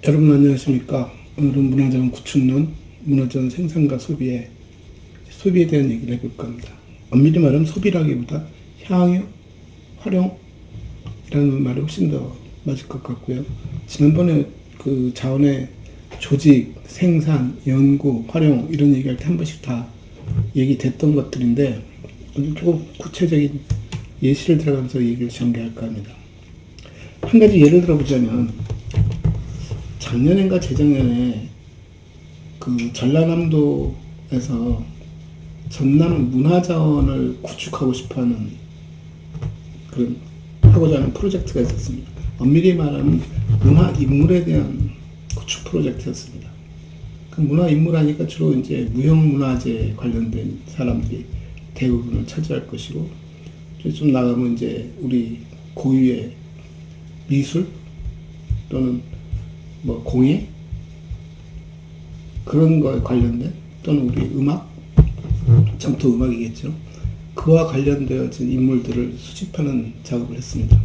여러분 안녕하십니까? 오늘은 문화자원 구축론, 문화자원 생산과 소비에 대한 얘기를 해볼 겁니다. 엄밀히 말하면 소비라기보다 향유, 활용이라는 말이 훨씬 더 맞을 것 같고요. 지난번에 그 자원의 조직, 생산, 연구, 활용 이런 얘기할 때 한 번씩 다 얘기됐던 것들인데 오늘 조금 구체적인 예시를 들어가면서 얘기를 전개할까 합니다. 한 가지 예를 들어보자면 작년인가 재작년에 그 전라남도에서 전남 문화자원을 구축하고 싶어하는 그런 하고자 하는 프로젝트가 있었습니다. 엄밀히 말하면 문화 인물에 대한 구축 프로젝트였습니다. 그 문화 인물 하니까 주로 이제 무형문화재 관련된 사람들이 대부분을 차지할 것이고, 좀 나가면 이제 우리 고유의 미술 또는 뭐 공예 그런 거에 관련된, 또는 우리 음악, 전통 음악이겠죠. 그와 관련되어진 인물들을 수집하는 작업을 했습니다.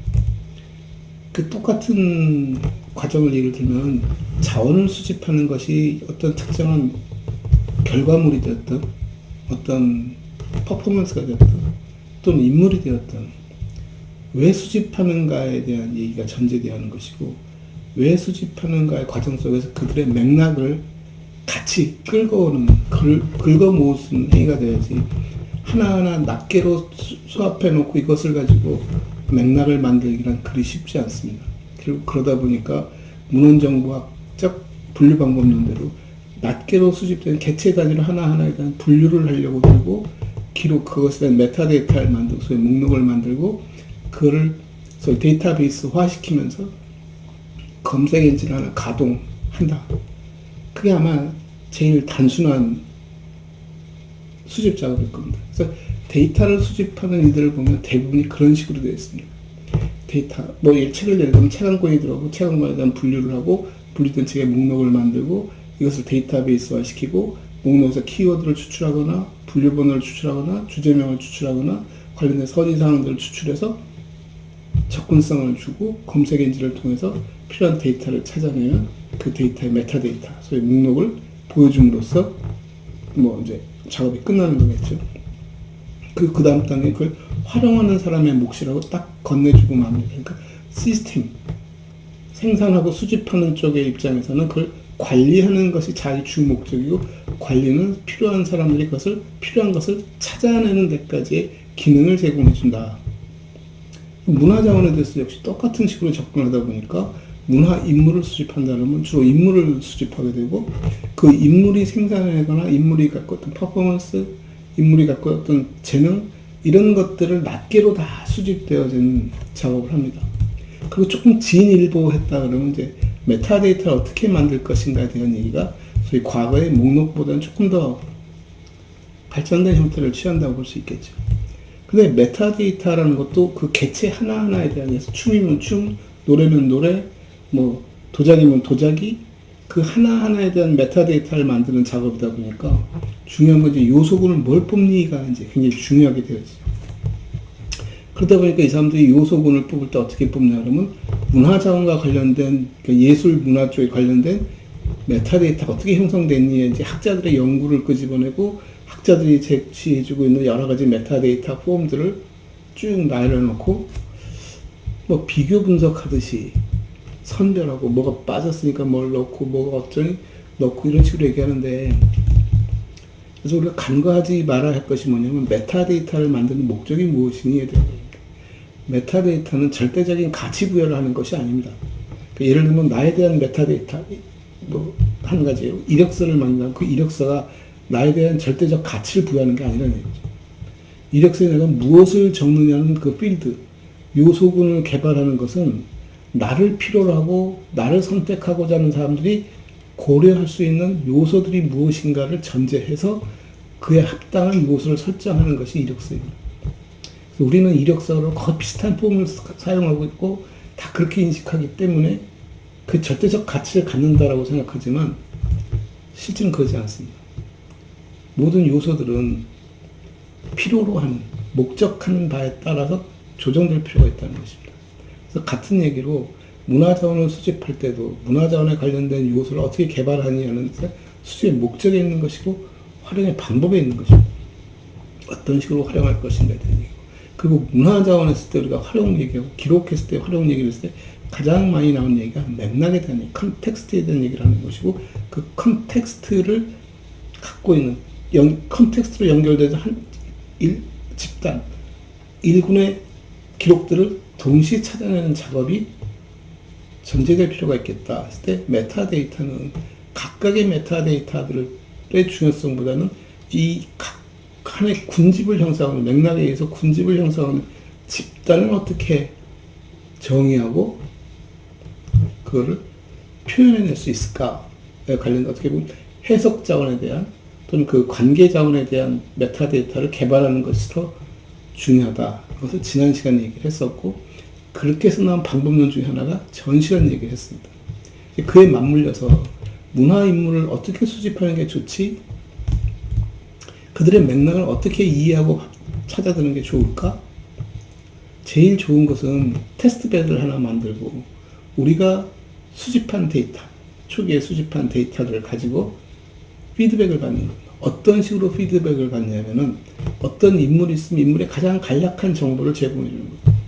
그 똑같은 과정을 예를 들면 자원을 수집하는 것이 어떤 특정한 결과물이 되었든 어떤 퍼포먼스가 되었든 또는 인물이 되었든 왜 수집하는가에 대한 얘기가 전제되어야 하는 것이고, 왜 수집하는가의 과정 속에서 그들의 맥락을 같이 끌어오는, 긁어 모으는 행위가 돼야지 하나하나 낱개로 수합해 놓고 이것을 가지고 맥락을 만들기란 그리 쉽지 않습니다. 결국 그러다 보니까 문헌정보학적 분류 방법론대로 낱개로 수집된 개체 단위로 하나하나에 대한 분류를 하려고 들고 기록, 그것에 대한 메타데이터를 만들고 소위 목록을 만들고 그거를 소위 데이터베이스화 시키면서 검색 엔진을 하나 가동한다. 그게 아마 제일 단순한 수집 작업일 겁니다. 그래서 데이터를 수집하는 이들을 보면 대부분이 그런 식으로 되어 있습니다. 데이터, 뭐 책을 예를 들면 책 한 권이 들어오고 책 한 권에 대한 분류를 하고 분류된 책의 목록을 만들고 이것을 데이터베이스화 시키고 목록에서 키워드를 추출하거나 분류번호를 추출하거나 주제명을 추출하거나 관련된 선의사항들을 추출해서 접근성을 주고 검색 엔진을 통해서 필요한 데이터를 찾아내면 그 데이터의 메타데이터, 소위 목록을 보여줌으로써 뭐 이제 작업이 끝나는 거겠죠. 그 다음 단계 그걸 활용하는 사람의 몫이라고 딱 건네주고 맙니다. 그러니까 시스템, 생산하고 수집하는 쪽의 입장에서는 그걸 관리하는 것이 자기 주 목적이고, 관리는 필요한 사람들이 그것을 필요한 것을 찾아내는 데까지의 기능을 제공해 준다. 문화자원에 대해서 역시 똑같은 식으로 접근하다 보니까 문화 인물을 수집한다면 주로 인물을 수집하게 되고, 그 인물이 생산하거나 인물이 갖고 어떤 퍼포먼스, 인물이 갖고 어떤 재능, 이런 것들을 낱개로 다 수집되어진 작업을 합니다. 그리고 조금 진일보했다 그러면 이제 메타데이터를 어떻게 만들 것인가에 대한 얘기가 소위 과거의 목록보다는 조금 더 발전된 형태를 취한다고 볼 수 있겠죠. 근데 메타데이터라는 것도 그 개체 하나하나에 대해서 춤이면 춤, 노래면 노래, 뭐 도자기면 도자기, 그 하나하나에 대한 메타데이터를 만드는 작업이다 보니까 중요한 건 이제 요소군을 뭘 뽑니가 이제 굉장히 중요하게 되어지죠. 그러다 보니까 이 사람들이 요소군을 뽑을 때 어떻게 뽑냐 그러면 문화자원과 관련된, 그러니까 예술 문화 쪽에 관련된 메타데이터가 어떻게 형성됐니 이제 학자들의 연구를 끄집어내고 학자들이 제시해주고 있는 여러 가지 메타데이터 폼들을 쭉 나열해놓고 뭐 비교 분석하듯이 선별하고 뭐가 빠졌으니까 뭘 넣고 뭐가 어쩌니 넣고 이런 식으로 얘기하는데, 그래서 우리가 간과하지 말아야 할 것이 뭐냐면 메타데이터를 만드는 목적이 무엇이니에 대한 겁니다. 메타데이터는 절대적인 가치 부여를 하는 것이 아닙니다. 그러니까 예를 들면 나에 대한 메타데이터, 뭐 한 가지예요. 이력서를 만든다면 그 이력서가 나에 대한 절대적 가치를 부여하는 게 아니라는 얘기죠. 이력서에 내가 무엇을 적느냐는 그 필드, 요소군을 개발하는 것은 나를 필요로 하고 나를 선택하고자 하는 사람들이 고려할 수 있는 요소들이 무엇인가를 전제해서 그에 합당한 요소를 설정하는 것이 이력서입니다. 우리는 이력서로 거의 비슷한 폼을 사용하고 있고 다 그렇게 인식하기 때문에 그 절대적 가치를 갖는다라고 생각하지만 실제는 그러지 않습니다. 모든 요소들은 필요로 하는, 목적하는 바에 따라서 조정될 필요가 있다는 것입니다. 그래서 같은 얘기로 문화 자원을 수집할 때도 문화 자원에 관련된 요소를 어떻게 개발하느냐는 수집의 목적에 있는 것이고 활용의 방법에 있는 것이고 어떤 식으로 활용할 것인가에 대한 얘기고 그리고 문화 자원 했을 때 우리가 활용 얘기하고 기록했을 때 활용 얘기를 했을 때 가장 많이 나오는 얘기가 맥락에 대한 얘기, 컨텍스트에 대한 얘기를 하는 것이고 그 컨텍스트를 갖고 있는 컨텍스트로 연결돼서 집단, 일군의 기록들을 동시에 찾아내는 작업이 전제될 필요가 있겠다 했을 때 메타데이터는 각각의 메타데이터들의 중요성보다는 이 각 하나의 군집을 형성하는 맥락에 의해서 군집을 형성하는 집단을 어떻게 정의하고 그거를 표현해낼 수 있을까에 관련된 어떻게 보면 해석 자원에 대한 또는 그 관계 자원에 대한 메타데이터를 개발하는 것이 더 중요하다. 그것을 지난 시간에 얘기를 했었고 그렇게 해서 나온 방법론 중에 하나가 전시라는 얘기를 했습니다. 그에 맞물려서 문화 인물을 어떻게 수집하는 게 좋지? 그들의 맥락을 어떻게 이해하고 찾아드는 게 좋을까? 제일 좋은 것은 테스트베드를 하나 만들고 우리가 수집한 데이터, 초기에 수집한 데이터들을 가지고 피드백을 받는 겁니다. 어떤 식으로 피드백을 받냐면은 어떤 인물이 있으면 인물의 가장 간략한 정보를 제공해 주는 거예요.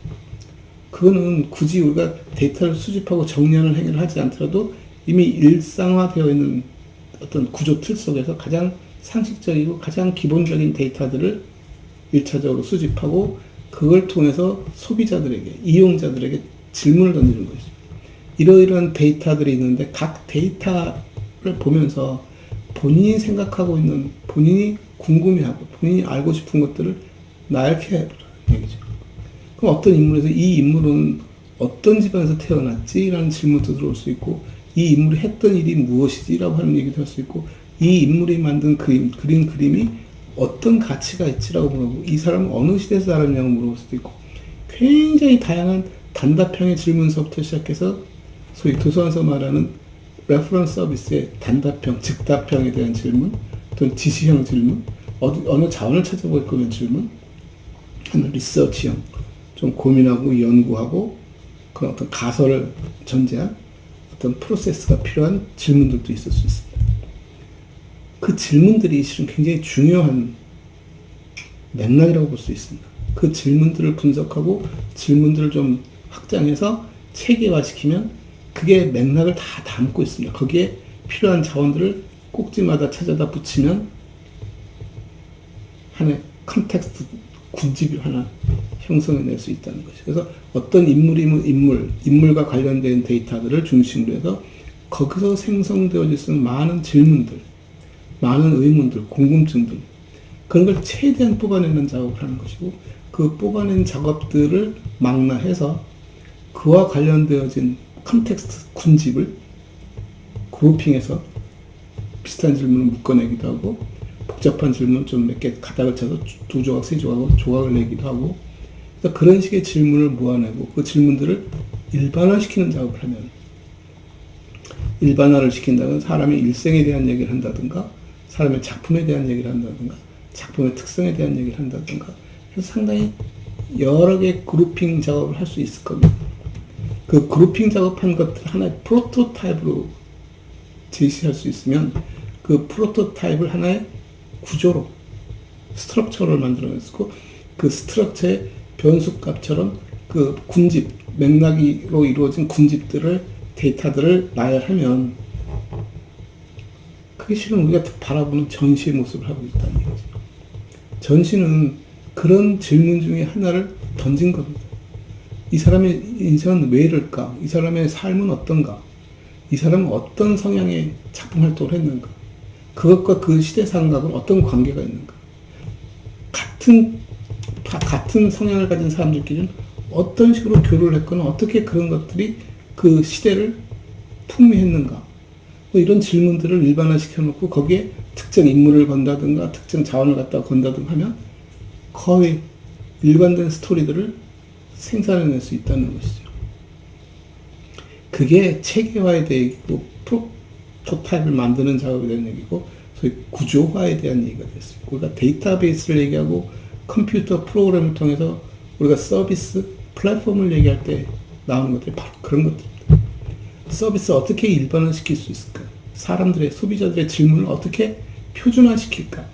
그거는 굳이 우리가 데이터를 수집하고 정리하는 행위를 하지 않더라도 이미 일상화되어 있는 어떤 구조 틀 속에서 가장 상식적이고 가장 기본적인 데이터들을 1차적으로 수집하고 그걸 통해서 소비자들에게, 이용자들에게 질문을 던지는 것이죠. 이러이러한 데이터들이 있는데 각 데이터를 보면서 본인이 생각하고 있는, 본인이 궁금해하고 본인이 알고 싶은 것들을 나열해 보라는 얘기죠. 그럼 어떤 인물에서 이 인물은 어떤 집안에서 태어났지? 라는 질문도 들어올 수 있고 이 인물이 했던 일이 무엇이지? 라고 하는 얘기도 할 수 있고 이 인물이 만든 그린 그림이 어떤 가치가 있지라고 물어보고 이 사람은 어느 시대에서 살았냐고 물어볼 수도 있고 굉장히 다양한 단답형의 질문서부터 시작해서 소위 도서관에서 말하는 레퍼런스 서비스의 단답형, 즉답형에 대한 질문 또는 지시형 질문 어느 자원을 찾아볼 거면 질문 하는 리서치형 좀 고민하고 연구하고 그런 어떤 가설을 전제한 어떤 프로세스가 필요한 질문들도 있을 수 있습니다. 그 질문들이 실은 굉장히 중요한 맥락이라고 볼 수 있습니다. 그 질문들을 분석하고 질문들을 좀 확장해서 체계화시키면 그게 맥락을 다 담고 있습니다. 거기에 필요한 자원들을 꼭지마다 찾아다 붙이면 하나의 컨텍스트 군집을 하나 형성해낼 수 있다는 것이죠. 그래서 어떤 인물이면 인물과 관련된 데이터들을 중심으로 해서 거기서 생성되어질 수 있는 많은 질문들 많은 의문들, 궁금증들 그런 걸 최대한 뽑아내는 작업을 하는 것이고 그 뽑아낸 작업들을 망라해서 그와 관련되어진 컨텍스트 군집을 그룹핑해서 비슷한 질문을 묶어내기도 하고 복잡한 질문 좀 몇 개 가닥을 쳐서 두 조각, 세 조각으로 조각을 내기도 하고 그래서 그런 식의 질문을 모아내고 그 질문들을 일반화시키는 작업을 하면 일반화를 시킨다면 사람의 일생에 대한 얘기를 한다든가 사람의 작품에 대한 얘기를 한다든가 작품의 특성에 대한 얘기를 한다든가 그래서 상당히 여러 개의 그룹핑 작업을 할 수 있을 겁니다. 그 그룹핑 작업한 것들 하나의 프로토타입으로 제시할 수 있으면 그 프로토타입을 하나의 구조로 스트럭처를 만들어냈고 그 스트럭처의 변수값처럼 그 군집, 맥락으로 이루어진 군집들을 데이터들을 나열하면 그게 실은 우리가 바라보는 전시의 모습을 하고 있다는 거죠. 전시는 그런 질문 중에 하나를 던진 겁니다. 이 사람의 인생은 왜 이럴까? 이 사람의 삶은 어떤가? 이 사람은 어떤 성향의 작품 활동을 했는가? 그것과 그 시대 상각은 어떤 관계가 있는가? 같은 성향을 가진 사람들끼리는 어떤 식으로 교류를 했거나 어떻게 그런 것들이 그 시대를 풍미했는가? 뭐 이런 질문들을 일반화시켜 놓고 거기에 특정 인물을 건다든가 특정 자원을 갖다가 건다든가 하면 거의 일관된 스토리들을 생산해낼 수 있다는 것이죠. 그게 체계화에 대해서 프로토타입을 만드는 작업에 대한 얘기고 소위 구조화에 대한 얘기가 됐습니다. 우리가 데이터베이스를 얘기하고 컴퓨터 프로그램을 통해서 우리가 서비스, 플랫폼을 얘기할 때 나오는 것들이 바로 그런 것들입니다. 서비스 어떻게 일반화시킬 수 있을까? 사람들의, 소비자들의 질문을 어떻게 표준화시킬까?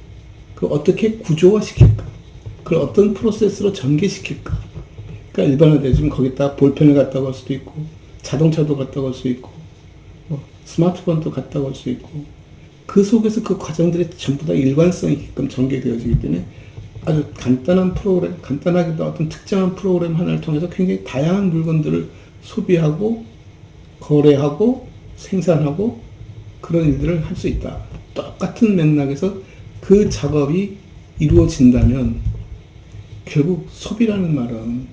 그 어떻게 구조화시킬까? 그걸 어떤 프로세스로 전개시킬까? 그러니까 일반화되지만 거기다 볼펜을 갖다 걸 수도 있고, 자동차도 갖다 걸 수 있고, 뭐 스마트폰도 갖다 걸 수 있고, 그 속에서 그 과정들이 전부 다 일관성이 있게끔 전개되어지기 때문에 아주 간단한 프로그램, 간단하게도 어떤 특정한 프로그램 하나를 통해서 굉장히 다양한 물건들을 소비하고, 거래하고, 생산하고, 그런 일들을 할 수 있다. 똑같은 맥락에서 그 작업이 이루어진다면 결국 소비라는 말은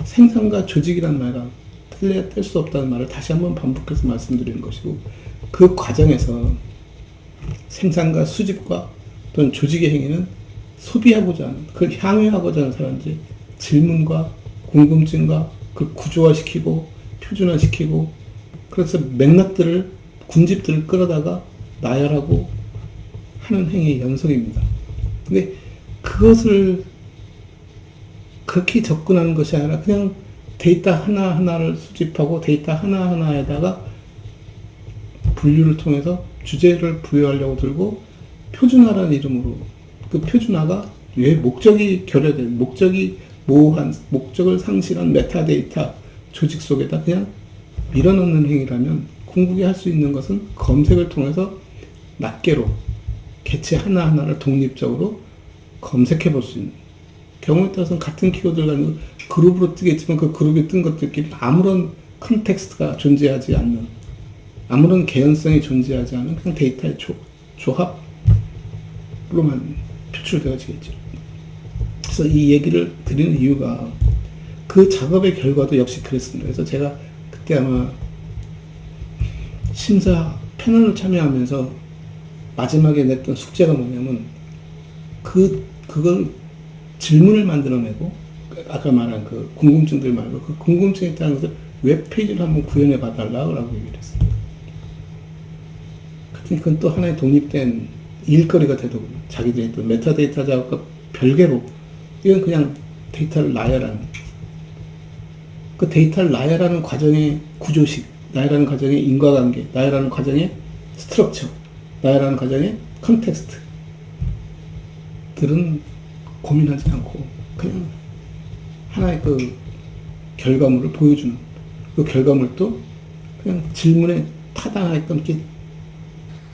생산과 조직이란 말과 뗄래야 뗄 수 없다는 말을 다시 한번 반복해서 말씀드리는 것이고, 그 과정에서 생산과 수집과 또는 조직의 행위는 소비하고자 하는, 그걸 향유하고자 하는 사람들의 질문과 궁금증과 그걸 구조화시키고 표준화시키고, 그래서 맥락들을, 군집들을 끌어다가 나열하고 하는 행위의 연속입니다. 근데 그것을 그렇게 접근하는 것이 아니라 그냥 데이터 하나하나를 수집하고 데이터 하나하나에다가 분류를 통해서 주제를 부여하려고 들고, 표준화라는 이름으로, 그 표준화가 왜 목적이 결여된, 목적이 모호한, 목적을 상실한 메타데이터 조직 속에다 그냥 밀어넣는 행위라면, 궁극이 할 수 있는 것은 검색을 통해서 낱개로 개체 하나하나를 독립적으로 검색해 볼 수 있는, 경우에 따라서는 같은 키워드를 가지고 그룹으로 뜨겠지만 그 그룹이 뜬 것들끼리 아무런 컨텍스트가 존재하지 않는, 아무런 개연성이 존재하지 않은 그냥 데이터의 조합으로만 표출되어지겠죠. 그래서 이 얘기를 드리는 이유가 그 작업의 결과도 역시 그랬습니다. 그래서 제가 그때 아마 심사 패널을 참여하면서 마지막에 냈던 숙제가 뭐냐면, 그걸 질문을 만들어내고, 아까 말한 그 궁금증들 말고 그 궁금증에 따른 것을 웹페이지를 한번 구현해 봐달라고 얘기를 했어요. 그건 또 하나의 독립된 일거리가 되더군요. 자기들이 또 메타데이터 작업과 별개로, 이건 그냥 데이터를 나열하는, 그 데이터를 나열하는 과정의 구조식, 나열하는 과정의 인과관계, 나열하는 과정의 스트럭처, 나열하는 과정의 컨텍스트들은 고민하지 않고 그냥 하나의 그 결과물을 보여주는, 그 결과물도 그냥 질문에 타당하게끔 이렇게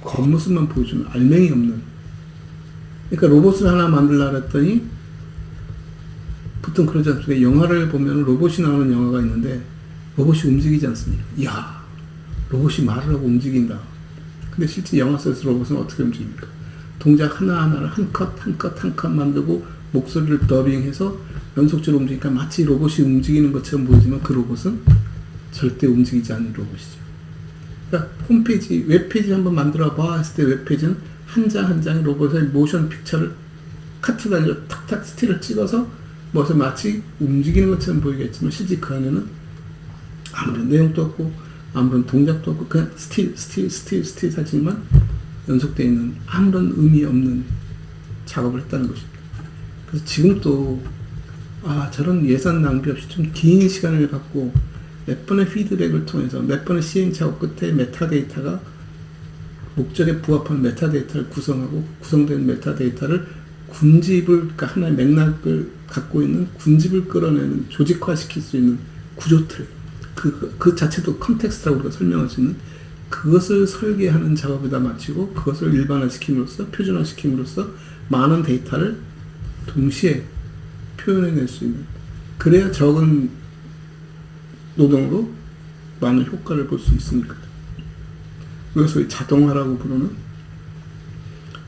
겉모습만 보여주는, 알맹이 없는. 그러니까 로봇을 하나 만들려고 했더니, 보통 그러지 않습니까? 영화를 보면 로봇이 나오는 영화가 있는데 로봇이 움직이지 않습니까? 이야, 로봇이 말을 하고 움직인다. 근데 실제 영화 속에서 로봇은 어떻게 움직입니까? 동작 하나하나를 한 컷 한 컷 한 컷 만들고 목소리를 더빙해서 연속적으로 움직이니까 마치 로봇이 움직이는 것처럼 보이지만 그 로봇은 절대 움직이지 않는 로봇이죠. 그러니까 홈페이지, 웹페이지 한번 만들어 봐 했을 때 웹페이지는 한 장 한 장의 로봇의 모션 픽처를 카트 달려 탁탁 스틸을 찍어서 뭐서 마치 움직이는 것처럼 보이겠지만 실제 그 안에는 아무런 내용도 없고 아무런 동작도 없고 그냥 스틸 사진만 연속되어 있는 아무런 의미 없는 작업을 했다는 것입니다. 그래서 지금 또 저런 예산 낭비 없이 좀 긴 시간을 갖고 몇 번의 피드백을 통해서 몇 번의 시행착오 끝에 메타데이터가 목적에 부합한 메타데이터를 구성하고 구성된 메타데이터를 군집을, 그러니까 하나의 맥락을 갖고 있는 군집을 끌어내는, 조직화시킬 수 있는 구조틀, 그 자체도 컨텍스트라고 우리가 설명할 수 있는, 그것을 설계하는 작업에다 마치고 그것을 일반화시킴으로써, 표준화시킴으로써 많은 데이터를 동시에 표현해낼 수 있는, 그래야 적은 노동으로 많은 효과를 볼 수 있으니까. 그래서 소위 자동화라고 부르는,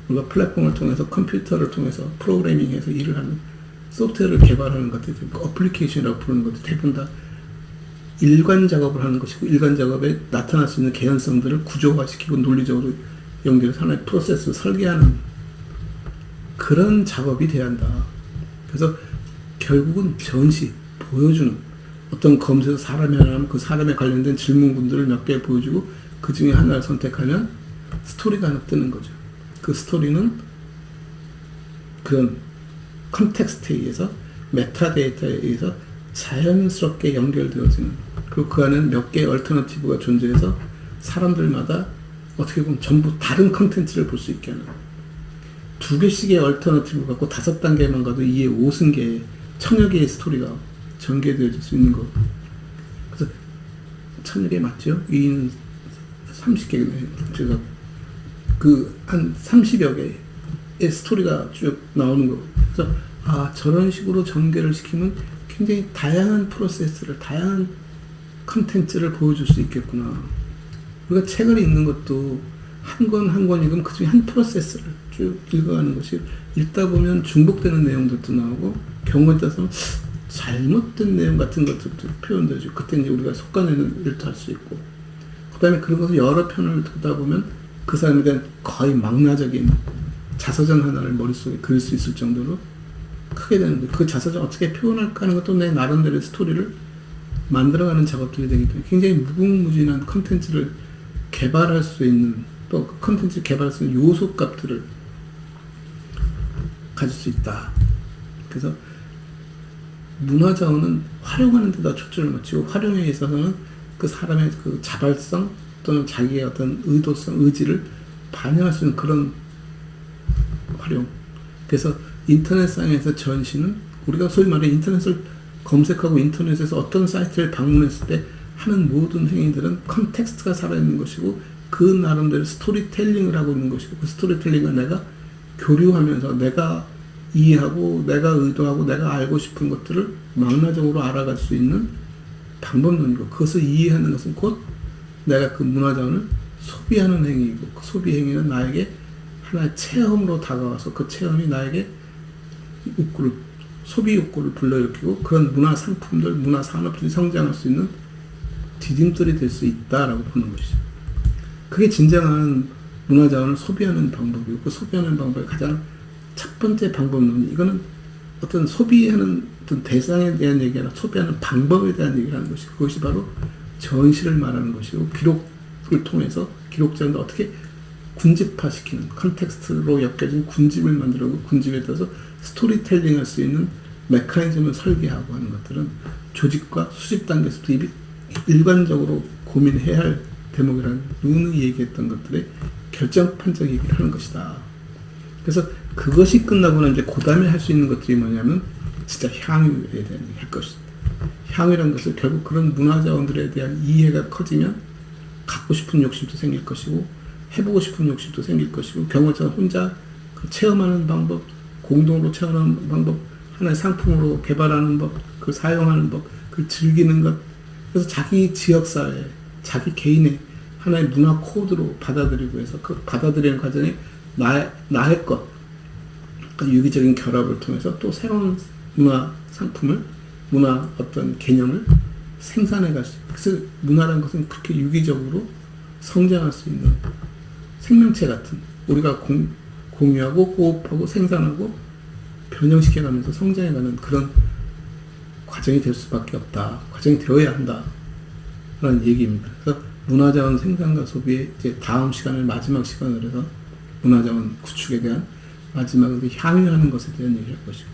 우리가 플랫폼을 통해서, 컴퓨터를 통해서 프로그래밍해서 일을 하는, 소프트웨어를 개발하는 것들, 어플리케이션이라고 부르는 것들 대부분 다 일관 작업을 하는 것이고, 일관 작업에 나타날 수 있는 개연성들을 구조화시키고 논리적으로 연결해서 하나의 프로세스를 설계하는 그런 작업이 돼야 한다. 그래서 결국은 전시, 보여주는, 어떤 검사에서 사람이 하나면 그 사람에 관련된 질문군들을 몇 개 보여주고 그 중에 하나를 선택하면 스토리가 하나 뜨는 거죠. 그 스토리는 그런 컨텍스트에 의해서, 메타데이터에 의해서 자연스럽게 연결되어지는 그리고 그 안에는 몇 개의 얼터너티브가 존재해서 사람들마다 어떻게 보면 전부 다른 컨텐츠를 볼 수 있게 하는, 2개씩의 얼터너티브 갖고 5단계만 가도 이에 50개, 1000여 개의 스토리가 전개되어질 수 있는 거. 그래서 1000여 개 맞죠? 이는 30개네. 제가 한 30여 개의 스토리가 쭉 나오는 거. 그래서 저런 식으로 전개를 시키면 굉장히 다양한 프로세스를, 다양한 컨텐츠를 보여줄 수 있겠구나. 우리가 책을 읽는 것도 한 권 한 권 읽으면 그 중에 한 프로세스를 쭉 읽어가는 것이, 읽다 보면 중복되는 내용들도 나오고, 경우에 따라서 잘못된 내용 같은 것들도 표현되죠. 그때 이제 우리가 속아내는 일도 할 수 있고, 그 다음에 그런 것을 여러 편을 듣다 보면 그 사람에 대한 거의 망라적인 자서전 하나를 머릿속에 그릴 수 있을 정도로 크게 되는데, 그 자서전 어떻게 표현할까 하는 것도 내 나름대로의 스토리를 만들어가는 작업들이 되기 때문에 굉장히 무궁무진한 컨텐츠를 개발할 수 있는, 또 그 컨텐츠를 개발할 수 있는 요소값들을 가질 수 있다. 그래서 문화자원은 활용하는 데다 초점을 맞추고, 활용에 있어서는 그 사람의 그 자발성 또는 자기의 어떤 의도성, 의지를 반영할 수 있는 그런 활용. 그래서 인터넷상에서 전시는, 우리가 소위 말해 인터넷을 검색하고 인터넷에서 어떤 사이트를 방문했을 때 하는 모든 행위들은 컨텍스트가 살아있는 것이고, 그 나름대로 스토리텔링을 하고 있는 것이고, 그 스토리텔링을 내가 교류하면서 내가 이해하고, 내가 의도하고, 내가 알고 싶은 것들을 망라적으로 알아갈 수 있는 방법론이고, 그것을 이해하는 것은 곧 내가 그 문화자원을 소비하는 행위이고, 그 소비 행위는 나에게 하나의 체험으로 다가와서 그 체험이 나에게 욕구를, 소비 욕구를 불러일으키고, 그런 문화 상품들, 문화 산업들이 성장할 수 있는 디딤돌이 될 수 있다라고 보는 것이죠. 그게 진정한 문화자원을 소비하는 방법이고, 그 소비하는 방법의 가장 첫 번째 방법론이, 이거는 어떤 소비하는 어떤 대상에 대한 얘기가 아니라 소비하는 방법에 대한 얘기를 하는 것이고, 그것이 바로 전시를 말하는 것이고, 기록을 통해서 기록자를 어떻게 군집화시키는, 컨텍스트로 엮여진 군집을 만들고, 군집에 따라서 스토리텔링 할 수 있는 메커니즘을 설계하고 하는 것들은 조직과 수집 단계에서도 일관적으로 고민해야 할 대목이라는, 누누이 얘기했던 것들의 결정판적 얘기를 하는 것이다. 그래서 그것이 끝나고는 이제 그 다음에 할 수 있는 것들이 뭐냐면 진짜 향유에 대한 얘기 할 것이다. 향유라는 것은 결국 그런 문화자원들에 대한 이해가 커지면 갖고 싶은 욕심도 생길 것이고, 해보고 싶은 욕심도 생길 것이고, 경험처럼 혼자 그 체험하는 방법, 공동으로 체험하는 방법, 하나의 상품으로 개발하는 법, 그걸 사용하는 법, 그걸 즐기는 것. 그래서 자기 지역사회, 자기 개인의 하나의 문화 코드로 받아들이고 해서 그 받아들이는 과정에 나의 것, 그러니까 유기적인 결합을 통해서 또 새로운 문화 상품을, 문화 어떤 개념을 생산해 갈 수 있고, 그래서 문화라는 것은 그렇게 유기적으로 성장할 수 있는 생명체 같은, 우리가 공유하고 호흡하고 생산하고 변형시켜가면서 성장해가는 그런 과정이 될 수밖에 없다. 과정이 되어야 한다. 라는 얘기입니다. 그래서 문화자원 생산과 소비의 이제 다음 시간을 마지막 시간으로 해서 문화자원 구축에 대한 마지막으로 향유하는 것에 대한 얘기를 할 것이고,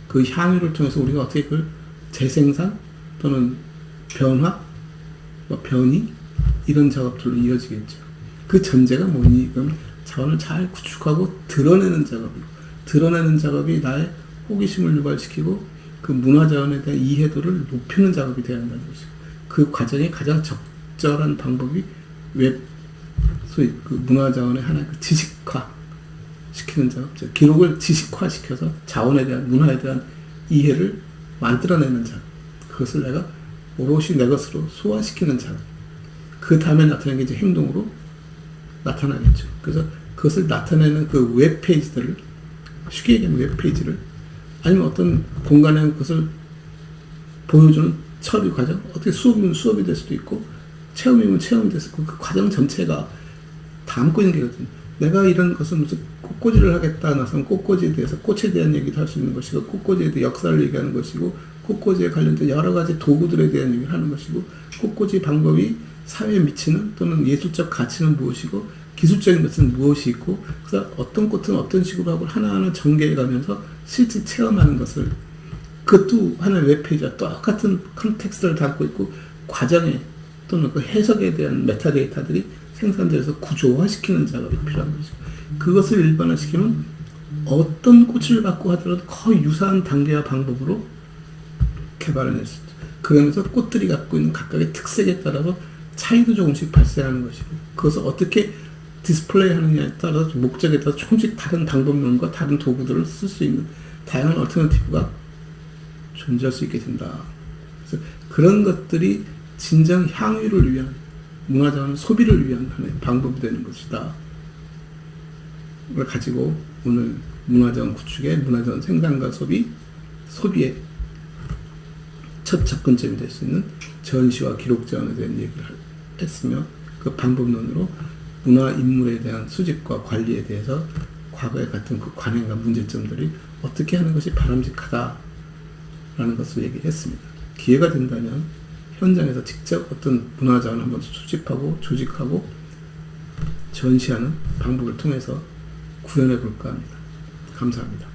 그 향유를 통해서 우리가 어떻게 그걸 재생산 또는 변화, 변이, 이런 작업들로 이어지겠죠. 그 전제가 뭐니? 그럼 자원을 잘 구축하고 드러내는 작업이고, 드러내는 작업이 나의 호기심을 유발시키고 그 문화자원에 대한 이해도를 높이는 작업이 되어야 한다는 것이고, 그 과정에 가장 적절한 방법이 소위 그 문화자원의 하나의 그 지식화 시키는 작업, 기록을 지식화시켜서 자원에 대한, 문화에 대한 이해를 만들어내는 작업, 그것을 내가 오롯이 내 것으로 소화시키는 작업, 그 다음에 나타나는 게 이제 행동으로 나타나겠죠. 그래서 그것을 나타내는 그 웹페이지들을, 쉽게 얘기하면 웹페이지를, 아니면 어떤 공간에 그것을 보여주는 처리 과정, 어떻게 수업이면 수업이 될 수도 있고, 체험이면 체험이 될 수도 있고, 그 과정 전체가 담고 있는 게거든요. 내가 이런 것은 무슨 꽃꽂이를 하겠다 나서는 꽃꽂이에 대해서, 꽃에 대한 얘기도 할 수 있는 것이고, 꽃꽂이에 대해 역사를 얘기하는 것이고, 꽃꽂이에 관련된 여러 가지 도구들에 대한 얘기를 하는 것이고, 꽃꽂이 방법이 사회에 미치는 또는 예술적 가치는 무엇이고, 기술적인 것은 무엇이 있고, 그래서 어떤 꽃은 어떤 식으로 하고 하나하나 전개해 가면서 실제 체험하는 것을, 그것도 하나의 웹페이지와 똑같은 컨텍스트를 담고 있고, 과정에 또는 그 해석에 대한 메타데이터들이 생산돼서 구조화시키는 작업이 필요한 거죠. 그것을 일반화시키면 어떤 꽃을 갖고 하더라도 거의 유사한 단계와 방법으로 개발을 했습니다. 그러면서 꽃들이 갖고 있는 각각의 특색에 따라서 차이도 조금씩 발생하는 것이고, 그것을 어떻게 디스플레이 하느냐에 따라서 목적에 따라서 조금씩 다른 방법론과 다른 도구들을 쓸 수 있는 다양한 얼터너티브가 존재할 수 있게 된다. 그래서 그런 것들이 진정 향유를 위한, 문화자원 소비를 위한 하나의 방법이 되는 것이다. 를 가지고 오늘 문화자원 구축의 문화자원 생산과 소비의 첫 접근점이 될 수 있는 전시와 기록 자원에 대한 얘기를 했으며, 그 방법론으로 문화 인물에 대한 수집과 관리에 대해서 과거에 같은 그 관행과 문제점들이 어떻게 하는 것이 바람직하다라는 것을 얘기했습니다. 기회가 된다면 현장에서 직접 어떤 문화자원을 한번 수집하고 조직하고 전시하는 방법을 통해서 구현해 볼까 합니다. 감사합니다.